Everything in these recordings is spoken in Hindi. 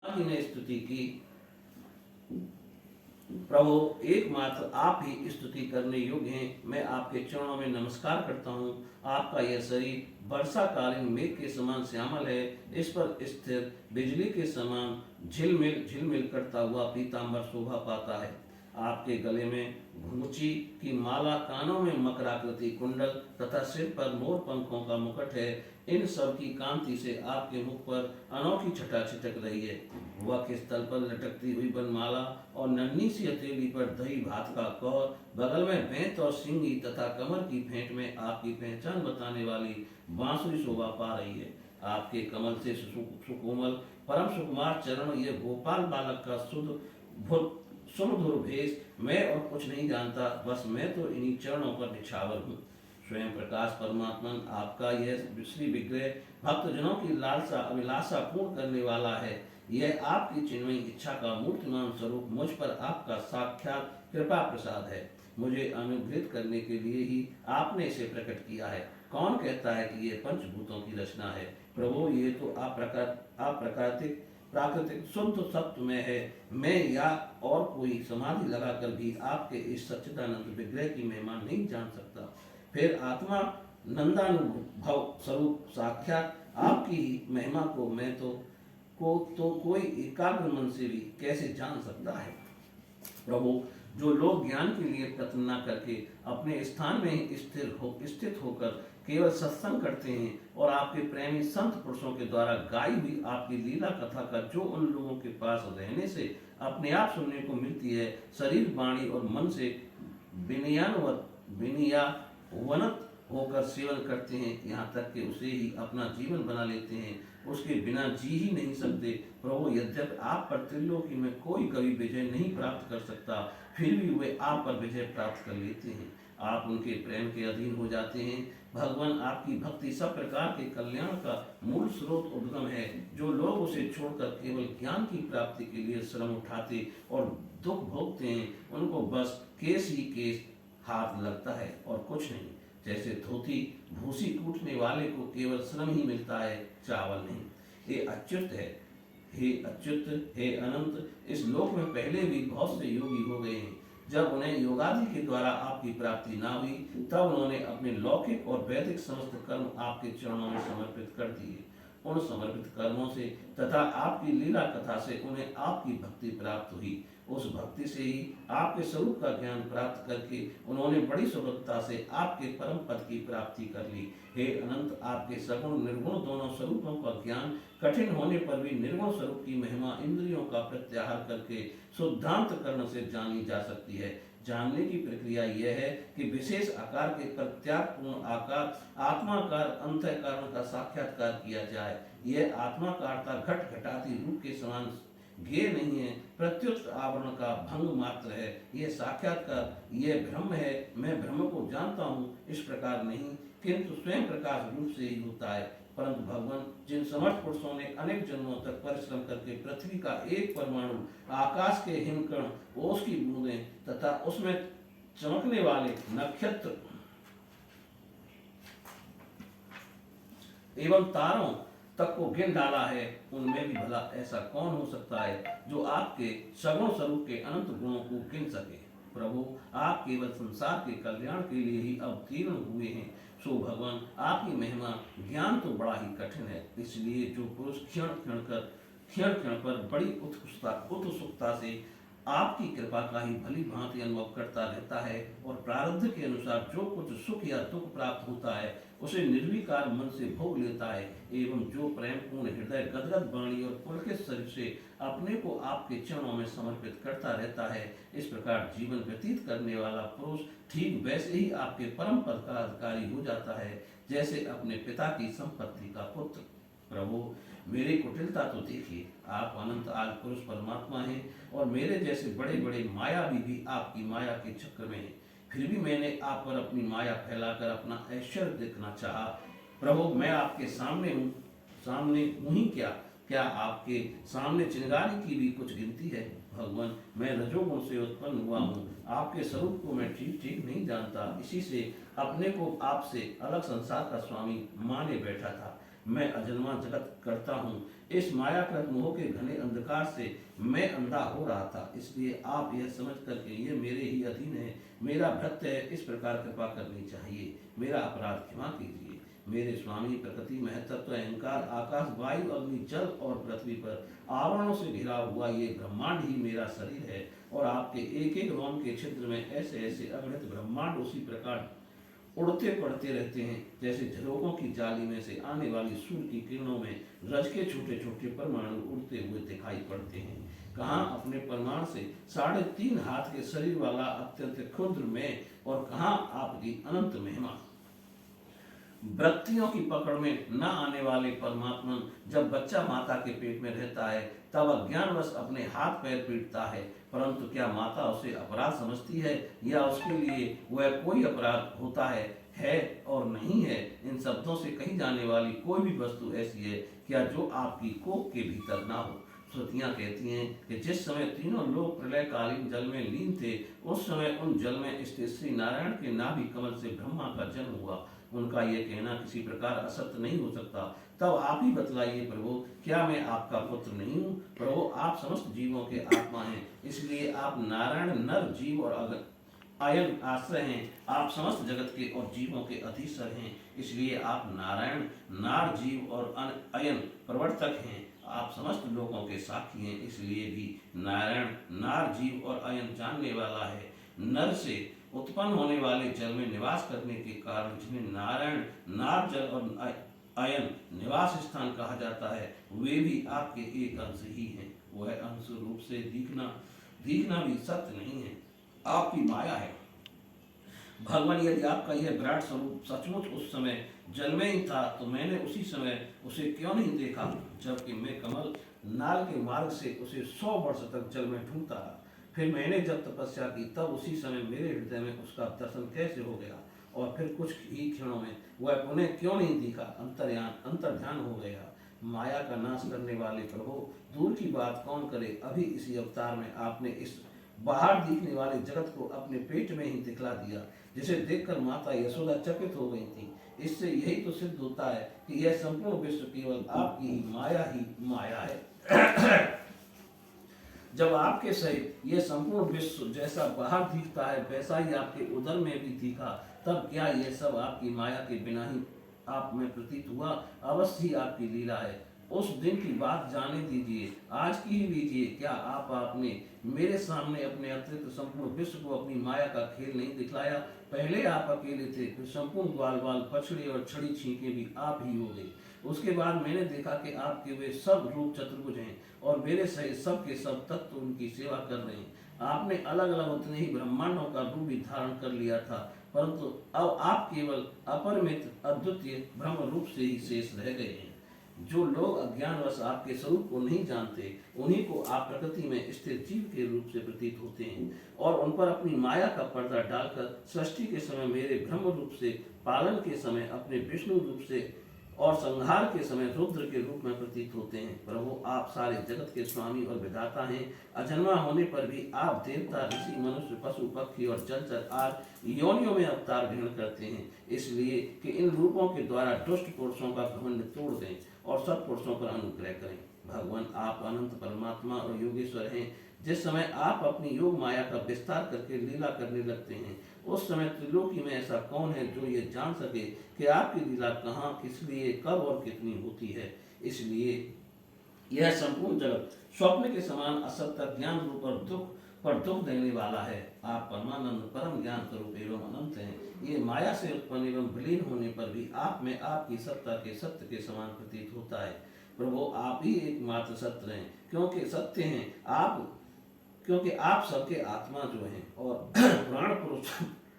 जी ने स्तुति की, प्रभु एकमात्र आप ही स्तुति करने योग्य हैं। मैं आपके चरणों में नमस्कार करता हूँ। आपका यह शरीर वर्षाकालीन मेघ के समान श्यामल है, इस पर स्थिर बिजली के समान झिलमिल झिलमिल करता हुआ पीतांबर शोभा पाता है। आपके गले में घुंघची की माला, कानों में मकराकृति कुंडल तथा सिर पर मोर पंखों का मुकुट है। इन सब की कांति से आपके मुख पर अनोखी छटा छिटक रही है। वक्ष स्थल पर लटकती हुई बनमाला और नन्ही सी हथेली पर दही भात का कौर, बगल में बेंत और सिंगी तथा कमर की फेंट में आपकी पहचान बताने वाली बांसुरी शोभा पा रही है। आपके कमल से सुकोमल परम सुकुमार चरण, ये गोपाल बालक का सुमधुर भेष, मैं और कुछ नहीं जानता, बस मैं तो इन्हीं चरणों पर निछावर हूँ। स्वयं प्रकाश परमात्मन आपका यह श्री विग्रह भक्तजनों की लालसा अभिलाषा पूर्ण करने वाला है। यह आपकी चिन्मयी इच्छा का मूर्तिमान स्वरूप मुझ पर आपका साक्षात कृपा प्रसाद है। मुझे अनुग्रहित करने के लिए ही आपने इसे प्रकट किया है। कौन कहता है कि यह पंचभूतों की रचना है? प्रभु, ये तो अप्राकृतिक प्राकृतिक शुद्ध सत्य में है। मैं या और कोई समाधि लगाकर भी आपके इस सच्चिदानंद विग्रह की महिमा नहीं जान सकता। फिर आत्मा नंदानुभव स्वरूप साक्षात आपकी ही महिमा को मैं तो कोई एकाग्र मन से भी कैसे जान सकता है? प्रभु, जो लोग ज्ञान के लिए प्रयत्न न करके अपने स्थान में ही स्थित होकर केवल सत्संग करते हैं और आपके प्रेमी संत पुरुषों के द्वारा गाई हुई आपकी लीला कथा का जो उन लोगों के पास रहने से अपने आप सुनने को मिलती है, शरीर वाणी और मन से विनियावनत होकर सेवन करते हैं, यहाँ तक कि उसे ही अपना जीवन बना लेते हैं, उसके बिना जी ही नहीं सकते। प्रभु, यद्यपि आप पर त्रिलोकी में कोई कभी विजय नहीं प्राप्त कर सकता, फिर भी वे आप पर विजय प्राप्त कर लेते हैं। आप उनके प्रेम के अधीन हो जाते हैं। भगवान, आपकी भक्ति सब प्रकार के कल्याण का मूल स्रोत उद्गम है। जो लोग उसे छोड़कर केवल ज्ञान की प्राप्ति के लिए श्रम उठाते और दुख भोगते हैं, उनको बस केस ही केस हाथ लगता है और कुछ नहीं। जैसे धोती भूसी कूटने वाले को केवल श्रम ही मिलता है, चावल नहीं। हे अच्युत हे अनंत, इस लोक में पहले भी बहुत से योगी हो गए हैं। जब उन्हें योगादि के द्वारा आपकी प्राप्ति ना हुई, तब उन्होंने अपने लौकिक और वैदिक समस्त कर्म आपके चरणों में समर्पित कर दिए। उन समर्पित कर्मों से तथा आपकी लीला कथा से उन्हें आपकी भक्ति प्राप्त हुई। उस भक्ति से ही आपके स्वरूप का ज्ञान प्राप्त करके उन्होंने बड़ी सुगमता से आपके परम पद की प्राप्ति कर ली। हे अनंत, आपके सगुण निर्गुण दोनों स्वरूपों का ज्ञान कठिन होने पर भी निर्गुण स्वरूप की महिमा इंद्रियों का प्रत्याहार करके शुद्धांत कर्ण से जानी जा सकती है। जानने की प्रक्रिया यह है कि विशेष आकार के प्रत्यापूर्ण आकार आत्माकार अंतःकरण का साक्षात्कार किया जाए। यह आत्माकारता घट घटाती रूप के समान ज्ञेय नहीं है, प्रत्युत आवरण का भंग मात्र है। यह साक्षात्कार यह ब्रह्म है। मैं ब्रह्म को जानता हूँ, इस प्रकार नहीं, किंतु स्वयं प्रकाश रूप से ही होता है। परंतु भगवान, जिन समर्थ पुरुषों ने अनेक जन्मों तक परिश्रम करके पृथ्वी का एक परमाणु, आकाश के हिमकण, ओस की बूंदें तथा उसमें चमकने वाले नक्षत्र एवं तारों तक को गिन डाला है, उनमें भी भला ऐसा कौन हो सकता है जो आपके सगुण स्वरूप के अनंत गुणों को गिन सके? प्रभु, आप केवल संसार के कल्याण के लिए ही अवतीर्ण हुए हैं। सो भगवान, आपकी महिमा ज्ञान तो बड़ा ही कठिन है। इसलिए जो पुरुष क्षण क्षण पर बड़ी उत्सुकता से आपकी कृपा का ही भली भांति अनुभव करता रहता है और प्रारब्ध के अनुसार जो कुछ सुख या दुख प्राप्त होता है उसे निर्विकार मन से भोग लेता है, एवं जो प्रेम पूर्ण हृदय गदगद वाणी और पुलकित शरीर से अपने को आपके चरणों में समर्पित करता रहता है, इस प्रकार जीवन व्यतीत करने वाला पुरुष ठीक वैसे ही आपके परम पद का अधिकारी हो जाता है जैसे अपने पिता की संपत्ति का पुत्र। प्रभु, मेरी कुटिलता तो देखिए। आप अनंत आदि पुरुष परमात्मा हैं और मेरे जैसे बड़े बड़े मायावी भी आपकी माया के चक्र में हैं। फिर भी मैंने आप पर अपनी माया फैलाकर अपना ऐश्वर्य देखना चाहा। प्रभु, मैं आपके सामने हूँ ही क्या? क्या आपके सामने चिंगारी की भी कुछ गिनती है? भगवान, मैं रजोगुण से उत्पन्न हुआ हूँ। आपके स्वरूप को मैं ठीक ठीक नहीं जानता, इसी से अपने को आपसे अलग संसार का स्वामी माने बैठा था। मैं अजन्मा जगत करता हूँ। इस मायाकृत मोह के घने अंधकार से मैं अंधा हो रहा था, इसलिए आप यह समझ करके ये मेरे ही अधीन है, मेरा भृत्य है, इस प्रकार कृपा करनी चाहिए। मेरा अपराध क्षमा कीजिए। मेरे स्वामी प्रकृति, महतत्व, अहंकार, आकाश, वायु, अग्नि, जल और पृथ्वी पर आवरणों से घिरा हुआ ये ब्रह्मांड ही मेरा शरीर है, और आपके एक एक रोम के छिद्र में ऐसे ऐसे अगणित ब्रह्मांड उसी प्रकार उड़ते पड़ते रहते हैं, जैसे झरोकों की जाली में से आने वाली सूर्य की किरणों में रज के छोटे छोटे परमाणु उड़ते हुए दिखाई पड़ते हैं। कहाँ अपने परमाणु से 3.5 हाथ के शरीर वाला अत्यंत क्षुद्र में, और कहाँ आपकी अनंत महिमा। वृत्तियों की पकड़ में न आने वाले परमात्मा जब बच्चा माता के पेट में रहता है तब अज्ञानवश अपने हाथ पैर पीटता है, परंतु क्या माता उसे अपराध समझती है, या उसके लिए वह कोई अपराध होता है और नहीं है। इन शब्दों से कही जाने वाली कोई भी वस्तु ऐसी है क्या जो आपकी कोख के भीतर ना हो। श्रुतियां कहती हैं कि जिस समय तीनों लोग प्रलयकालीन जल में लीन थे, उस समय उन जल में स्थित श्री नारायण के नाभि कमल से ब्रह्मा का जन्म हुआ। उनका यह कहना किसी प्रकार असत्य नहीं हो सकता। तब आप ही बतलाइए प्रभु, क्या मैं आपका पुत्र नहीं हूँ? प्रभु, आप समस्त जीवों के आत्मा हैं, इसलिए आप नारायण, नर, जीव और अयन आश्रय हैं। आप समस्त जगत के और जीवों के अधीश्वर हैं, इसलिए आप नारायण, नार, जीव और अयन प्रवर्तक हैं। आप समस्त लोगों के साक्षी हैं, इसलिए भी नारायण, नार, जीव और अयन जानने वाला है। नर से उत्पन्न होने वाले जल में निवास करने के कारण जिन्हें नारायण, नार, जल और अयन निवास स्थान कहा जाता है, वे भी आपके एक अंश ही हैं। वह अंश रूप से दिखना भी सत्य नहीं है, आपकी माया है। भगवान, यदि आपका यह विराट स्वरूप सचमुच उस समय जल में ही था, तो मैंने उसी समय उसे क्यों नहीं देखा, जबकि मैं कमल नाल के मार्ग से उसे 100 वर्ष तक जल में ढूंढता रहा। फिर मैंने जब तपस्या की, तब उसी समय मेरे हृदय में उसका दर्शन कैसे हो गया, और फिर कुछ ही क्षणों में वह पुनः क्यों नहीं दिखा, अंतर्ध्यान हो गया। माया का नाश करने वाले प्रभु, दूर की बात कौन करे, अभी इसी अवतार में आपने इस बाहर दिखने वाले जगत को अपने पेट में ही दिखला दिया, जिसे देखकर माता यशोदा चकित हो गई थी। इससे यही तो सिद्ध होता है कि यह संपूर्ण विश्व केवल आपकी ही माया है। जब आपके सहित यह संपूर्ण विश्व जैसा बाहर दिखता है, वैसा ही आपके उदर में भी दिखा, तब क्या यह सब आपकी माया के बिना ही आप में प्रतीत हुआ? अवश्य ही आपकी लीला है। उस दिन की बात जाने दीजिए, आज की ही लीजिए। क्या आपने मेरे सामने अपने अतिरिक्त संपूर्ण विश्व को अपनी माया का खेल नहीं दिखलाया? पहले आप अकेले थे, फिर संपूर्ण ग्वाल पछड़े और छड़ी छींके भी आप ही हो गए। उसके बाद मैंने देखा कि आपके वे सब रूप चतुर्भुज हैं, और मेरे सहित सब के सब तत्व उनकी सेवा कर रहे हैं। आपने अलग अलग उतने ही ब्रह्मांडों का रूप भी धारण कर लिया था, परंतु अब आप केवल अपरिमित अद्वितीय ब्रह्म रूप से ही शेष रह गए हैं। जो लोग अज्ञानवश आपके स्वरूप को नहीं जानते, उन्हीं को आप प्रकृति में स्थित जीव के रूप से प्रतीत होते हैं, और उन पर अपनी माया का पर्दा डालकर सृष्टि के समय मेरे ब्रह्म रूप से, पालन के समय अपने विष्णु रूप से, और संहार के समय रुद्र के रूप में प्रतीत होते हैं। प्रभु, आप सारे जगत के स्वामी और विधाता हैं। अजन्मा होने पर भी आप देवता, ऋषि, मनुष्य, पशु, पक्षी और जलचर आदि योनियों में अवतार ग्रहण करते हैं, इसलिए कि इन रूपों के द्वारा दुष्ट पुरुषों का घमंड तोड़ दें और सत्पुरुषों पर अनुग्रह करें। भगवान, आप अनंत परमात्मा और योगेश्वर हैं। जिस समय आप अपनी योग माया का विस्तार करके लीला करने लगते हैं, उस समय त्रिलोकी में ऐसा कौन है जो ये जान सके कि आपकी लीला कहाँ, किस लिए, कब और कितनी होती है। इसलिए यह संपूर्ण जगत स्वप्न के समान असत्य ज्ञान रूप पर दुख देने वाला है। आप परमानंद, परम ज्ञान स्वरूप एवं अनंत हैं। ये माया से उत्पन्न एवं विलीन होने पर भी आप में आपकी सत्ता के सत्य के समान प्रतीत होता है। प्रभु, आप ही एकमात्र सत्य हैं, क्योंकि सत्य हैं आप, क्योंकि आप सबके आत्मा जो हैं और प्राण पुरुष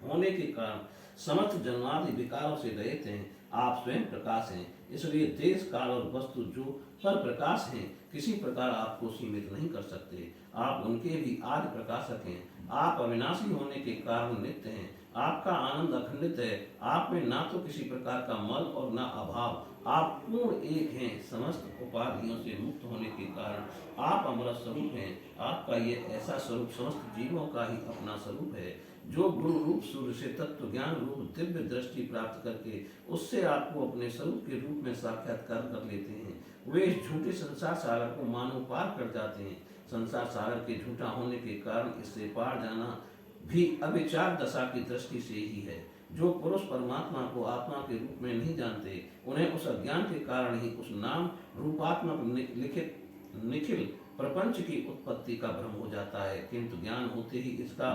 होने के कारण समस्त जन्मादि विकारों से रहित हैं। आप स्वयं प्रकाश हैं, इसलिए देश, काल और वस्तु जो पर प्रकाश हैं, किसी प्रकार आपको सीमित नहीं कर सकते। आप उनके भी आदि प्रकाशक हैं। आप अविनाशी होने के कारण नित्य हैं। आपका आनंद अखंडित है। आप में ना तो किसी प्रकार का मल और ना अभाव। आप पूर्ण एक हैं। समस्त उपाधियों से मुक्त होने के कारण आप अमृत स्वरूप हैं। आपका ये ऐसा स्वरूप समस्त जीवों का ही अपना स्वरूप है। जो गुरु रूप सूर्य से तत्व ज्ञान रूप दिव्य दृष्टि प्राप्त करके उससे आपको अपने स्वरूप के रूप में साक्षात्कार कर लेते हैं, वे इस झूठे संसार सागर को मानो पार कर जाते हैं। संसार सागर के झूठा होने के कारण इससे पार जाना भी अविचार दशा की दृष्टि से ही है। जो पुरुष परमात्मा को आत्मा के रूप में नहीं जानते, उन्हें उस अज्ञान के कारण ही उस नाम रूपात्मक लिखित निखिल प्रपंच की उत्पत्ति का भ्रम हो जाता है, किंतु ज्ञान होते ही इसका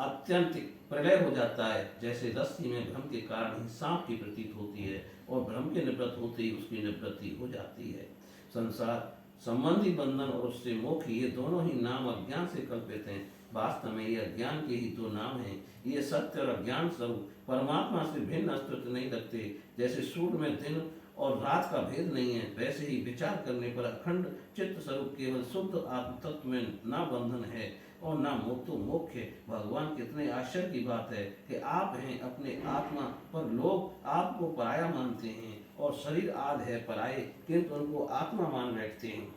अत्यंत प्रलय हो जाता है। जैसे रस्सी में भ्रम के कारण ही सांप की प्रतीत होती है और भ्रम के निवृत्त होते ही उसकी निवृत्ति हो जाती है। संसार संबंधी बंधन और उससे मोक्ष, ये दोनों ही नाम अज्ञान से कल्पित हैं। वास्तव में ये अज्ञान के ही दो नाम हैं। ये सत्य और अज्ञान स्वरूप परमात्मा से भिन्न अस्तित्व नहीं रखते। जैसे सूर्य में दिन और रात का भेद नहीं है, वैसे ही विचार करने पर अखंड चित्त स्वरूप केवल शुद्ध आत्म तत्व में ना बंधन है और ना मोक्ष है। भगवान कितने आश्चर्य की बात है कि आप हैं अपने आत्मा, पर लोग आपको पराया मानते हैं और शरीर आदि है पराये, किंतु उनको आत्मा मान बैठते हैं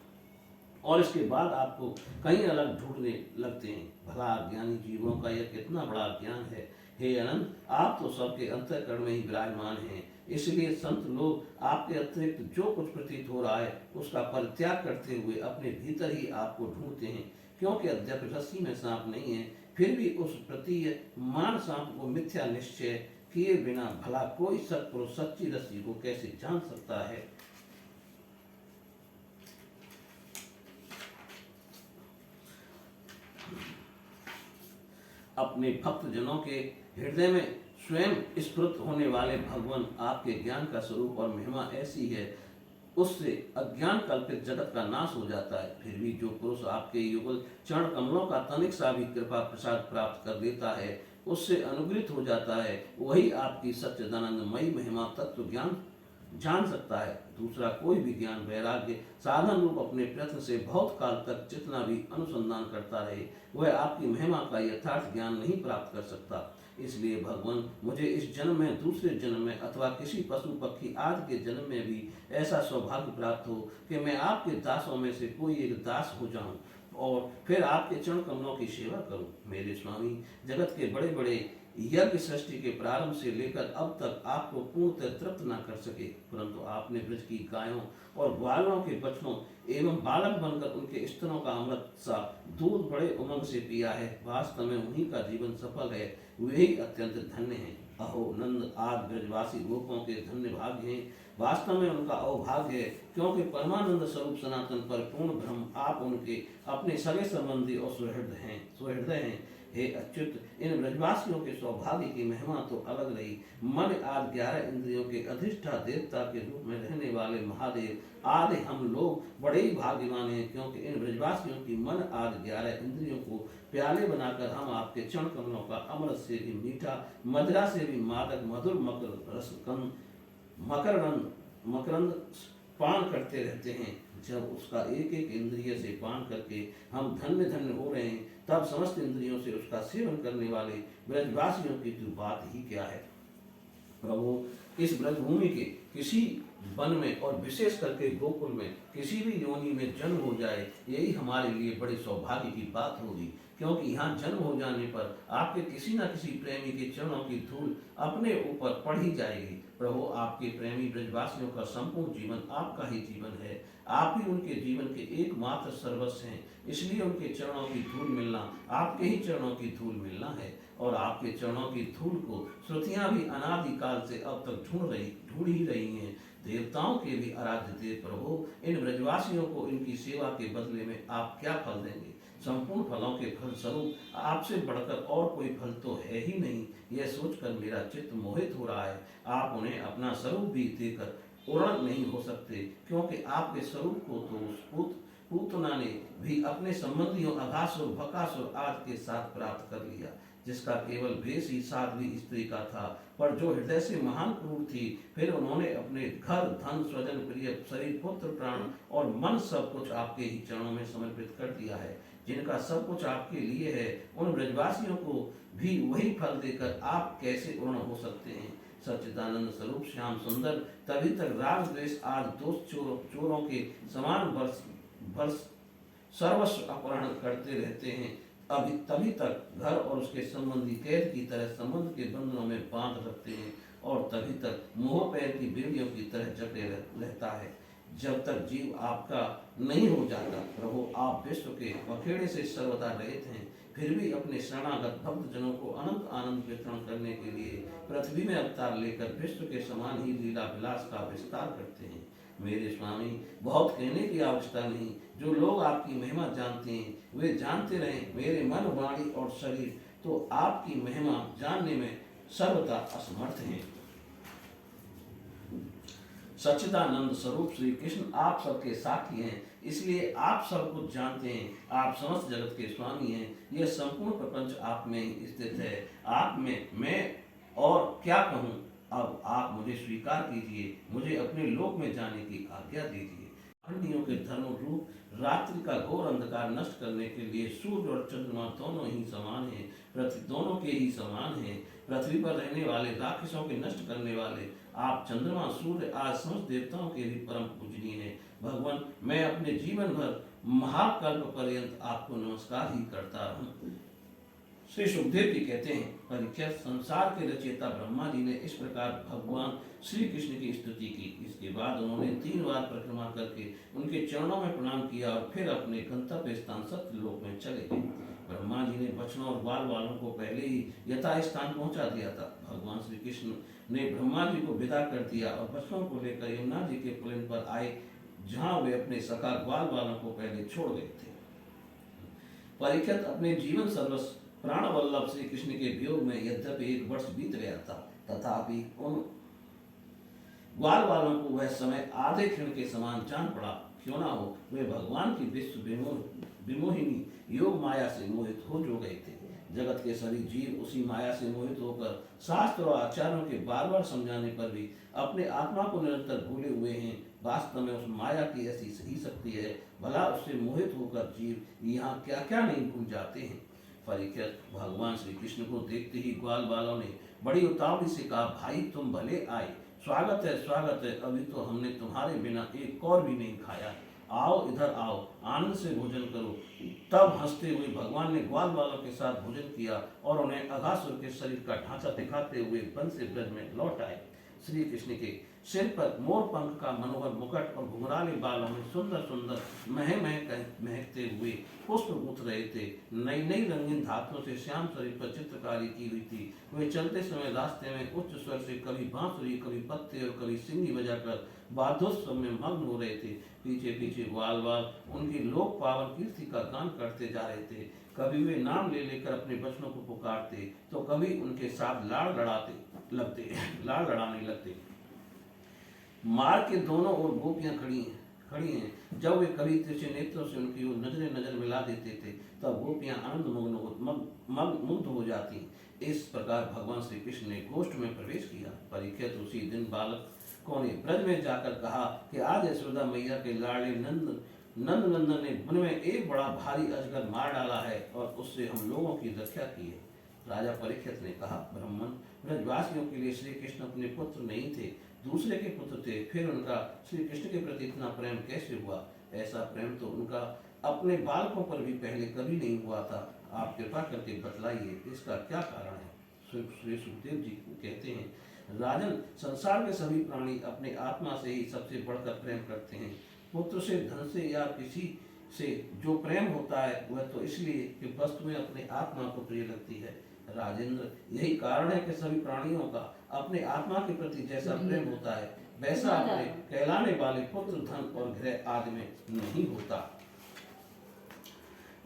और इसके बाद आपको कहीं अलग ढूंढने लगते हैं। भला अज्ञानी जीवों का यह कितना बड़ा ज्ञान है। हे अनंत, आप तो सबके अंतःकरण में ही विराजमान हैं, इसलिए संत लोग आपके अतिरिक्त जो कुछ प्रतीत हो रहा है उसका परित्याग करते हुए अपने भीतर ही आपको ढूंढते हैं। क्योंकि अद्यप रस्सी में सांप नहीं है, फिर भी उस प्रतीयमान सांप को मिथ्या निश्चय किए बिना भला कोई सत्पुरुष सच्ची रस्सी को कैसे जान सकता है। अपने भक्त जनों के हृदय में स्वयं स्फुरित होने वाले भगवान आपके ज्ञान का स्वरूप और महिमा ऐसी है, उससे अज्ञान कल्पित जगत का नाश हो जाता है। फिर भी जो पुरुष आपके युगल चरण कमलों का तनिक सा भी कृपा प्रसाद प्राप्त कर लेता है, उससे अनुग्रहित हो जाता है, वही आपकी सच्चिदानंदमयी महिमा तत्व ज्ञान जान सकता है। दूसरा कोई भी ज्ञान वैराग्य साधन रूप अपने प्रयत्न से बहुत काल तक जितना भी अनुसंधान करता रहे, वह आपकी महिमा का यथार्थ ज्ञान नहीं प्राप्त कर सकता। इसलिए भगवान, मुझे इस जन्म में, दूसरे जन्म में अथवा किसी पशु पक्षी आदि के जन्म में भी ऐसा सौभाग्य प्राप्त हो कि मैं आपके दासों में से कोई एक दास हो जाऊं और फिर आपके चरण कमलों की सेवा करूं। मेरे स्वामी, जगत के बड़े बड़े यज्ञ सृष्टि के प्रारंभ से लेकर अब तक आपको पूर्णतः तृप्त न कर सके, परंतु आपने ब्रज की गायों और ग्वालों के बछड़ों एवं बालक बनकर उनके स्तनों का अमृत सा दूध बड़े उमंग से पिया है। वास्तव में उन्हीं का जीवन सफल है, वे ही अत्यंत धन्य हैं। अहो नंद, आदि ब्रजवासी गोपों के धन्य भाग्य हैं। वास्तव में उनका अवभाग्य है, क्योंकि परमानंद स्वरूप सनातन पर पूर्ण ब्रह्म आप उनके अपने सगे संबंधी और सुहृदय हैं। हे अच्युत, इन ब्रजवासियों के सौभाग्य की महिमा तो अलग रही। मन आदि 11 इंद्रियों के अधिष्ठा देवता के रूप में रहने वाले महादेव आदि हम लोग बड़े ही भाग्यवान हैं, क्योंकि इन ब्रजवासियों की मन आदि 11 इंद्रियों को प्याले बनाकर हम आपके चरण कमलों का अमृत से भी मीठा, मदिरा से भी मादक मधुर मकरंद पान करते रहते हैं। जब उसका एक एक इंद्रिय से पान करके हम धन्य धन्य हो रहे हैं, तब समस्त इंद्रियों से उसका सेवन करने वाले ब्रजवासियों की तो बात ही क्या है। प्रभु, इस ब्रजभूमि के किसी वन में और विशेष करके गोकुल में किसी भी योनि में जन्म हो जाए, यही हमारे लिए बड़े सौभाग्य की बात होगी, क्योंकि यहाँ जन्म हो जाने पर आपके किसी न किसी प्रेमी के चरणों की धूल अपने ऊपर पड़ ही जाएगी। प्रभु, आपके प्रेमी ब्रजवासियों का संपूर्ण जीवन आपका ही जीवन है, आप ही उनके जीवन के एकमात्र सर्वस्व हैं, इसलिए उनके चरणों की धूल मिलना आपके ही चरणों की धूल मिलना है। और आपके चरणों की धूल को श्रुतियां भी अनादिकाल से अब तक ढूंढ ही रही हैं। देवताओं के भी आराध्य देव प्रभु, इन ब्रजवासियों को इनकी सेवा के बदले में आप क्या फल देंगे। संपूर्ण फलों के फल स्वरूप आपसे बढ़कर और कोई फल तो है ही नहीं, यह सोचकर मेरा चित्त मोहित हो रहा है। आप उन्हें अपना स्वरूप भी देकर पूर्ण नहीं हो सकते, क्योंकि आपके स्वरूप को तो उस पूतना ने भी अपने संबंधियों अघासुर बकासुर आदि के साथ प्राप्त कर लिया, जिसका केवल भेष ही साध्वी स्त्री का था, पर जो हृदय से महान क्रूर थी। फिर उन्होंने अपने घर, धन, स्वजन, प्रिय, शरीर, पुत्र, प्राण और मन सब कुछ आपके ही चरणों में समर्पित कर दिया है। जिनका सब कुछ आपके लिए है, उन ब्रजवासियों को भी वही फल देकर आप कैसे पूर्ण हो सकते हैं। सच्चिदानंद स्वरूप श्याम सुंदर तभी तक राग द्वेष आदि दोष चोरों के समान वर्ष सर्वस्व अपहरण करते रहते हैं, अभी तभी तक घर और उसके संबंधी कैद की तरह संबंध के बंधनों में बांध रखते हैं और तभी तक मोह पैर की बेड़ियों की तरह जकड़े रहता है। जब तक जीव आपका नहीं हो जाता। प्रभु आप विश्व के पखेड़े से सर्वदा रहित हैं, फिर भी अपने शरणागत भक्त जनों को अनंत आनंद वितरण करने के लिए पृथ्वी में अवतार लेकर विश्व के समान ही लीला विलास का विस्तार करते हैं। मेरे स्वामी, बहुत कहने की आवश्यकता नहीं। जो लोग आपकी महिमा जानते हैं वे जानते रहें। मेरे मन, वाणी और शरीर तो आपकी महिमा जानने में सर्वथा असमर्थ हैं। सच्चिदानंद स्वरूप श्री कृष्ण आप सबके साथी हैं, इसलिए आप सब कुछ जानते हैं। आप समस्त जगत के स्वामी हैं। यह संपूर्ण प्रपंच आप में ही स्थित है। आप में मैं और क्या कहूँ। अब आप मुझे स्वीकार कीजिए, मुझे अपने लोक में जाने की आज्ञा दीजिए। खंडियों के धर्म रूप रात्रि का घोर अंधकार नष्ट करने के लिए सूर्य और चंद्रमा दोनों ही समान हैं, पृथ्वी दोनों के ही समान हैं। पृथ्वी पर रहने वाले राक्षसों के नष्ट करने वाले आप चंद्रमा, सूर्य आज समस्त देवताओं के भी परम पूजनीय हैं। भगवान, मैं अपने जीवन भर महाकल्प पर्यंत आपको नमस्कार ही करता रहूं। श्री सुखदेव जी कहते हैं, परीक्षित, संसार के रचयिता ब्रह्मा जी ने इस प्रकार भगवान श्री कृष्ण की स्तुति की। इसके बाद उन्होंने 3 बार परिक्रमा करके उनके चरणों में प्रणाम किया और फिर अपने गंतव्य स्थान सत्यलोक में चले गए। ब्रह्मा जी ने बछड़ों और बाल वालों को पहले ही यथा स्थान पहुंचा दिया था। भगवान श्री कृष्ण ने ब्रह्मा जी को विदा कर दिया और बछड़ों को लेकर यमुना जी के पुलिन पर आए, जहाँ वे अपने सखा ग्वाल वालों को पहले छोड़ गए थे। परीक्षित, अपने जीवन सर्वस्व प्राण वल्लभ श्री कृष्ण के वियोग में यद्यपि 1 वर्ष बीत गया था, तथापि उन ग्वाल वालों को वह समय आधे क्षण के समान जान पड़ा। क्यों ना हो, वे भगवान की विश्व विमोहिनी योग माया से मोहित हो जो गए थे। जगत के सभी जीव उसी माया से मोहित होकर शास्त्र और आचार्यों के बार बार समझाने पर भी अपने आत्मा को निरंतर भूले हुए हैं। वास्तव में उस माया की ऐसी सही शक्ति है, भला उससे मोहित होकर जीव यहाँ क्या क्या नहीं भूल जाते हैं। परीक्षित, भगवान श्री कृष्ण को देखते ही ग्वाल वालों ने बड़ी उतावली से कहा, भाई तुम भले आए, स्वागत है स्वागत है। अभी तो हमने तुम्हारे बिना एक और भी नहीं खाया। आओ, इधर आओ, आनंद से भोजन करो। तब हंसते हुए भगवान ने ग्वाल वालों के साथ भोजन किया और उन्हें अघासुर के शरीर का ढांचा दिखाते हुए वन से ब्रज में लौट आए। श्री कृष्ण के सिर पर मोर पंख का मनोहर मुकुट और घुंघराले बालों में सुंदर सुंदर महकते हुए पुष्प गूंथ रहे थे। नई नई रंगीन धातुओं से श्याम शरीर पर चित्रकारी की हुई थी। वे चलते समय रास्ते में उच्च स्वर से कभी बांसुरी, कभी पत्ते और कभी सिंगी बजाकर वाद्योत्सव में मग्न हो रहे थे। पीछे पीछे ग्वाल वाल उनकी लोक पावन कीर्ति का गान करते जा रहे थे। कभी वे नाम ले लेकर अपने बच्चों को पुकारते, तो कभी उनके साथ लाड़ लड़ाने लगते। मार्ग के दोनों ओर गोपियां खड़ी हैं। जब वे कभी तिरछे नेत्रों से उनकी ओर नजर मिला देते थे, तब गोपियां आनंद मुग्ध हो जाती। इस प्रकार भगवान श्री कृष्ण ने गोष्ठ में प्रवेश किया। परीक्षित, उसी दिन बालकों ने ब्रज में जाकर कहा कि आज यशोदा मैया के लाडले नंदन ने वन में एक बड़ा भारी अजगर मार डाला है और उससे हम लोगों की रक्षा की है। राजा परीक्षित ने कहा, ब्राह्मण, ब्रजवासियों के लिए श्री कृष्ण अपने पुत्र नहीं थे, दूसरे के पुत्र थे। फिर उनका श्री कृष्ण के प्रति इतना प्रेम कैसे हुआ? ऐसा प्रेम तो उनका अपने बालकों पर भी पहले कभी नहीं हुआ था। आप कृपा करके बतलाइए, इसका क्या कारण है? श्री सुखदेव जी कहते हैं, राजन, संसार के सभी प्राणी अपने आत्मा से ही सबसे बढ़कर प्रेम करते हैं। पुत्र से, धन से या किसी से जो प्रेम होता है वह तो इसलिए कि वस्तुएं अपने आत्मा को प्रिय लगती है। राजेंद्र, यही कारण है कि सभी प्राणियों का अपने आत्मा के प्रति जैसा प्रेम होता है, वैसा अपने कहलाने वाले पुत्र, धन और गृह आदि में नहीं होता।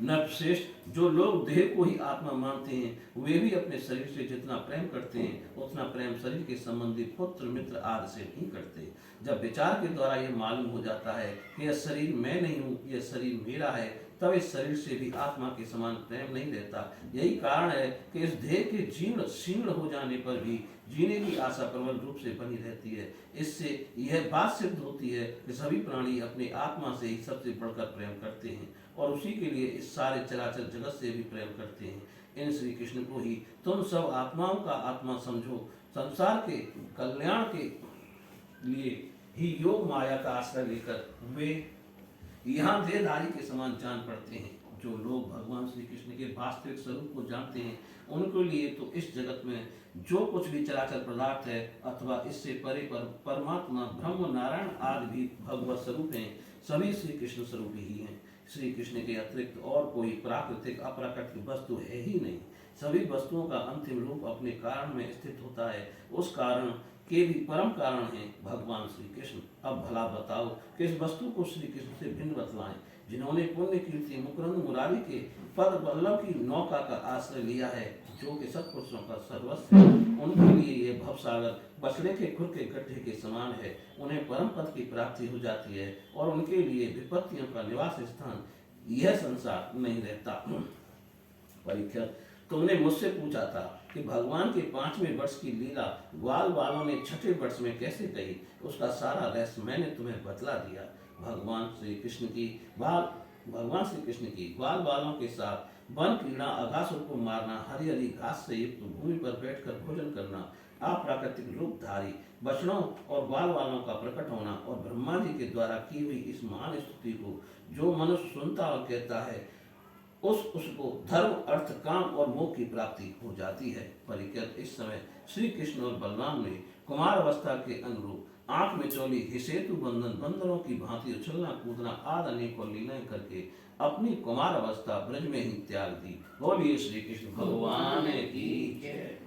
नरश्रेष्ठ, जो लोग देह को ही आत्मा मानते हैं वे भी अपने शरीर से जितना प्रेम करते हैं उतना प्रेम शरीर के संबंधी पुत्र, मित्र आदि से नहीं करते। जब विचार के द्वारा यह मालूम हो जाता है कि यह शरीर मैं नहीं हूँ, यह शरीर मेरा है, तब इस शरीर से भी आत्मा के समान प्रेम नहीं रहता। यही कारण है कि इस देह के जीर्ण शीर्ण हो जाने पर भी जीने की आशा प्रबल रूप से बनी रहती है। इससे यह बात सिद्ध होती है कि सभी प्राणी अपने आत्मा से ही सबसे बढ़कर प्रेम करते हैं और उसी के लिए इस सारे चराचर जगत से भी प्रेम करते हैं। इन श्री कृष्ण को ही तुम सब आत्माओं का आत्मा समझो। संसार के कल्याण के लिए ही योग माया का आश्रय लेकर वे यहाँ देहधारी के समान जान पड़ते हैं। जो लोग भगवान श्री कृष्ण के वास्तविक स्वरूप को जानते हैं उनके लिए तो इस जगत में जो कुछ भी चराचर पदार्थ है अथवा इससे परे पर परमात्मा ब्रह्म नारायण आदि भी भगवत स्वरूप हैं, सभी श्री कृष्ण स्वरूप ही हैं। श्री कृष्ण के अतिरिक्त और कोई प्राकृतिक अप्राकृतिक वस्तु है ही नहीं। सभी वस्तुओं का अंतिम रूप अपने कारण में स्थित होता है। उस कारण के भी परम कारण है भगवान श्री कृष्ण। अब भला बताओ किस वस्तु को श्री कृष्ण से भिन्न बतलाएं। जिन्होंने पुण्य कीर्ति मुकुंद मुरारी के पद वल्लभ की नौका का आश्रय लिया है, जो कि सत्पुरुषों का सर्वस्व है, उनके लिए ये भवसागर बछड़े के खुर के गड्ढे के समान है। उन्हें परम पद की प्राप्ति हो जाती है और उनके लिए विपत्तियों का निवास स्थान यह संसार नहीं रहता। परीक्षित, तुमने मुझसे पूछा था कि भगवान के 5वें वर्ष की लीला ग्वाल वालों ने 6ठे वर्ष में कैसे कही। उसका सारा रहस्य मैंने तुम्हें बतला दिया। भगवान श्री कृष्ण की ग्वाल वालों के साथ वन क्रीड़ा, अघासुर को मारना, हरी हरी घास से युक्त भूमि पर बैठकर भोजन करना, अप्राकृतिक रूपधारी बछड़ों और ग्वाल वालों का प्रकट होना और ब्रह्मा जी के द्वारा की हुई इस महान स्तुति को जो मनुष्य सुनता और कहता है उसको धर्म, अर्थ, काम और मोक्ष की प्राप्ति हो जाती है। परीक्षित, इस समय श्री कृष्ण और बलराम ने कुमार अवस्था के अनुरूप आंख में चोली, हिसेतु बंधन, बंदरों की भांति उछलना कूदना आदि अनेकों लीलाएं करके अपनी कुमार अवस्था ब्रज में ही त्याग दी। बोलिए श्री कृष्ण भगवान की जय।